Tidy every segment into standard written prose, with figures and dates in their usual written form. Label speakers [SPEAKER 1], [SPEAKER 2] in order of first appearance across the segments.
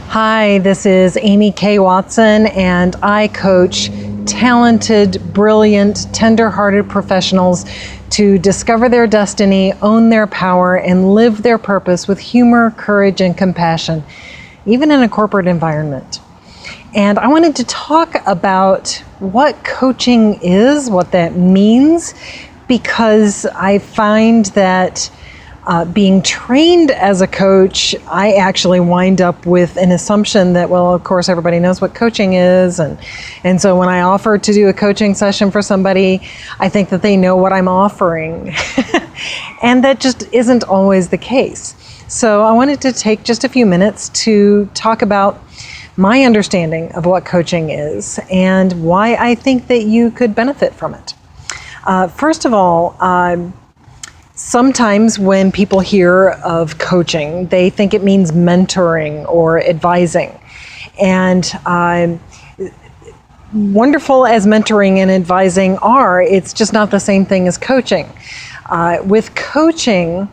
[SPEAKER 1] Hi, this is Amy K. Watson, and I coach talented, brilliant, tender-hearted professionals to discover their destiny, own their power, and live their purpose with humor, courage, and compassion, even in a corporate environment. And I wanted to talk about what coaching is, what that means, because I find that being trained as a coach, I actually wind up with an assumption that, well, of course, everybody knows what coaching is. And so when I offer to do a coaching session for somebody, I think that they know what I'm offering. And that just isn't always the case. So I wanted to take just a few minutes to talk about my understanding of what coaching is and why I think that you could benefit from it. First of all, sometimes when people hear of coaching, they think it means mentoring or advising. And wonderful as mentoring and advising are, it's just not the same thing as coaching. With coaching,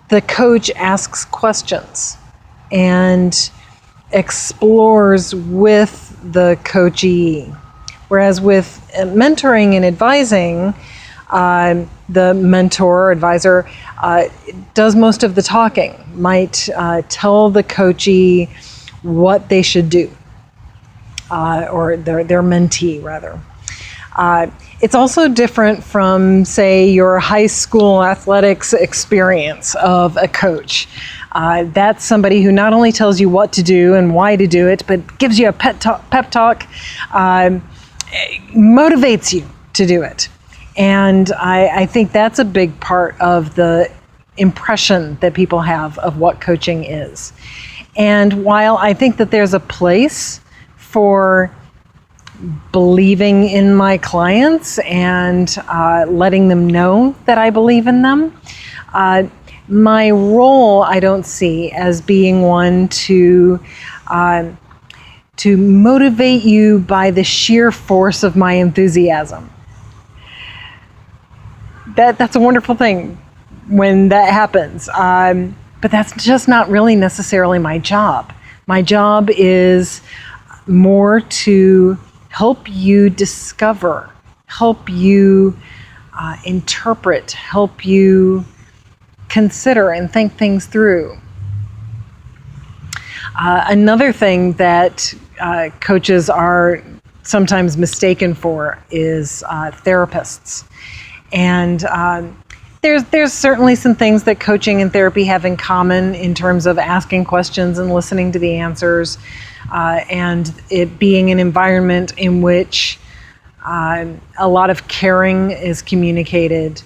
[SPEAKER 1] the coach asks questions and explores with the coachee. Whereas with mentoring and advising, the mentor or advisor does most of the talking, might tell the coachee what they should do, or their mentee rather. It's also different from, say, your high school athletics experience of a coach. That's somebody who not only tells you what to do and why to do it, but gives you a pep talk, motivates you to do it. And I think that's a big part of the impression that people have of what coaching is. And while I think that there's a place for believing in my clients and letting them know that I believe in them, my role I don't see as being one to motivate you by the sheer force of my enthusiasm. That's a wonderful thing when that happens, but that's just not really necessarily my job. My job is more to help you discover, help you interpret, help you consider and think things through. Another thing that coaches are sometimes mistaken for is therapists. And there's certainly some things that coaching and therapy have in common in terms of asking questions and listening to the answers, and it being an environment in which a lot of caring is communicated.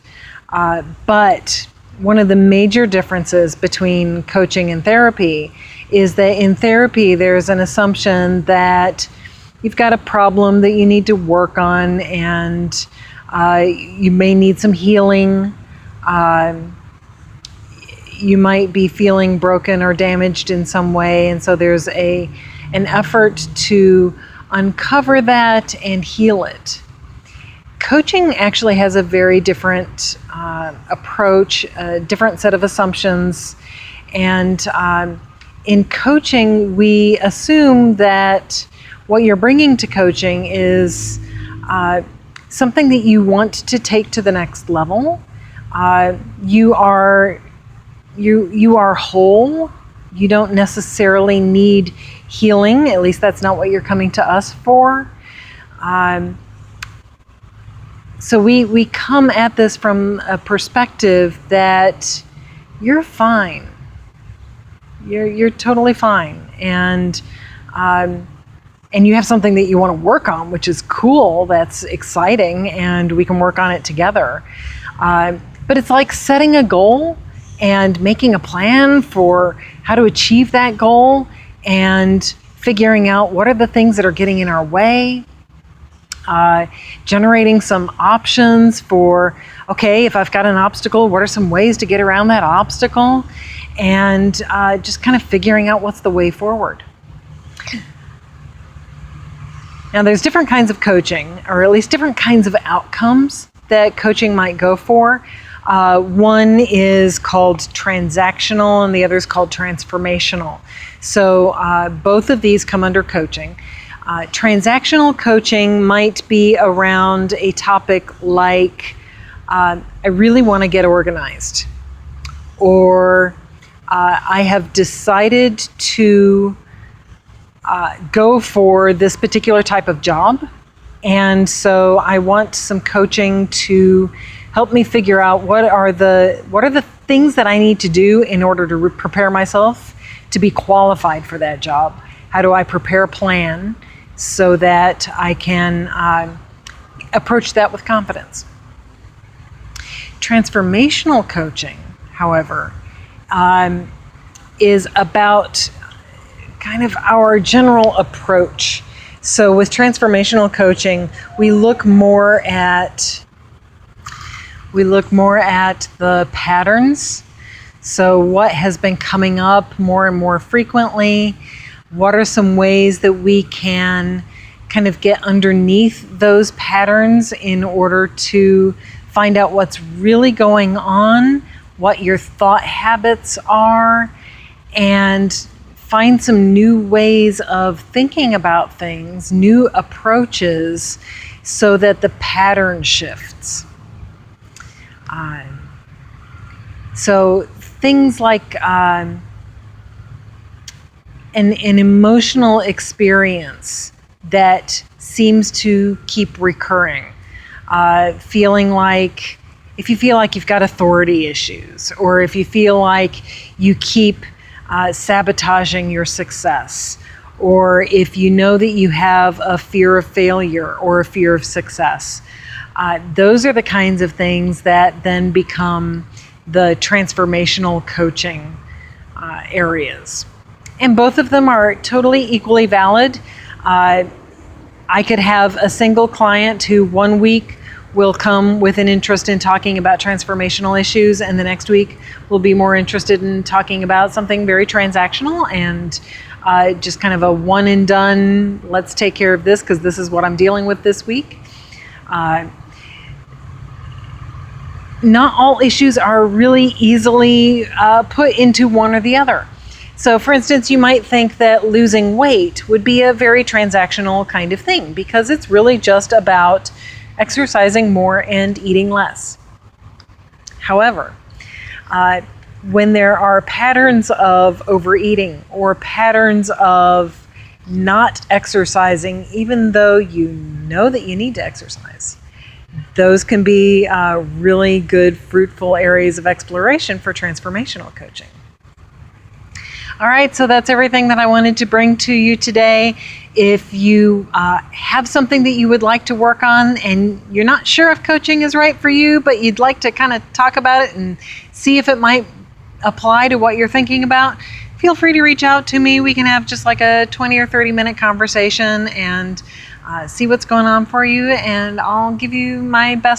[SPEAKER 1] But one of the major differences between coaching and therapy is that in therapy there's an assumption that you've got a problem that you need to work on, and you may need some healing. You might be feeling broken or damaged in some way, and so there's an effort to uncover that and heal it. Coaching actually has a very different approach, a different set of assumptions, and in coaching we assume that what you're bringing to coaching is something that you want to take to the next level. You are whole. You don't necessarily need healing. At least that's not what you're coming to us for. So we come at this from a perspective that you're fine. You're totally fine, and you have something that you want to work on, which is cool, that's exciting, and we can work on it together. But it's like setting a goal and making a plan for how to achieve that goal and figuring out what are the things that are getting in our way, generating some options for, okay, if I've got an obstacle, what are some ways to get around that obstacle, and just kind of figuring out what's the way forward. Now, there's different kinds of coaching, or at least different kinds of outcomes that coaching might go for. One is called transactional and the other is called transformational. So both of these come under coaching. Transactional coaching might be around a topic like, I really want to get organized, or I have decided to go for this particular type of job, and so I want some coaching to help me figure out what are the things that I need to do in order to prepare myself to be qualified for that job. How do I prepare a plan so that I can approach that with confidence? Transformational coaching, however, is about kind of our general approach. So with transformational coaching, we look more at the patterns. So what has been coming up more and more frequently? What are some ways that we can kind of get underneath those patterns in order to find out what's really going on, what your thought habits are, and find some new ways of thinking about things, new approaches, so that the pattern shifts. So things like an emotional experience that seems to keep recurring. Feeling like, if you feel like you've got authority issues, or if you feel like you keep sabotaging your success, or if you know that you have a fear of failure or a fear of success, those are the kinds of things that then become the transformational coaching areas. And both of them are totally equally valid. I could have a single client who 1 week will come with an interest in talking about transformational issues, and the next week will be more interested in talking about something very transactional and just kind of a one and done, let's take care of this because this is what I'm dealing with this week. Not all issues are really easily put into one or the other. So for instance, you might think that losing weight would be a very transactional kind of thing because it's really just about exercising more and eating less. However, when there are patterns of overeating or patterns of not exercising, even though you know that you need to exercise, those can be really good, fruitful areas of exploration for transformational coaching. All right, so that's everything that I wanted to bring to you today. If you have something that you would like to work on and you're not sure if coaching is right for you, but you'd like to kind of talk about it and see if it might apply to what you're thinking about, feel free to reach out to me. We can have just like a 20 or 30 minute conversation and see what's going on for you, and I'll give you my best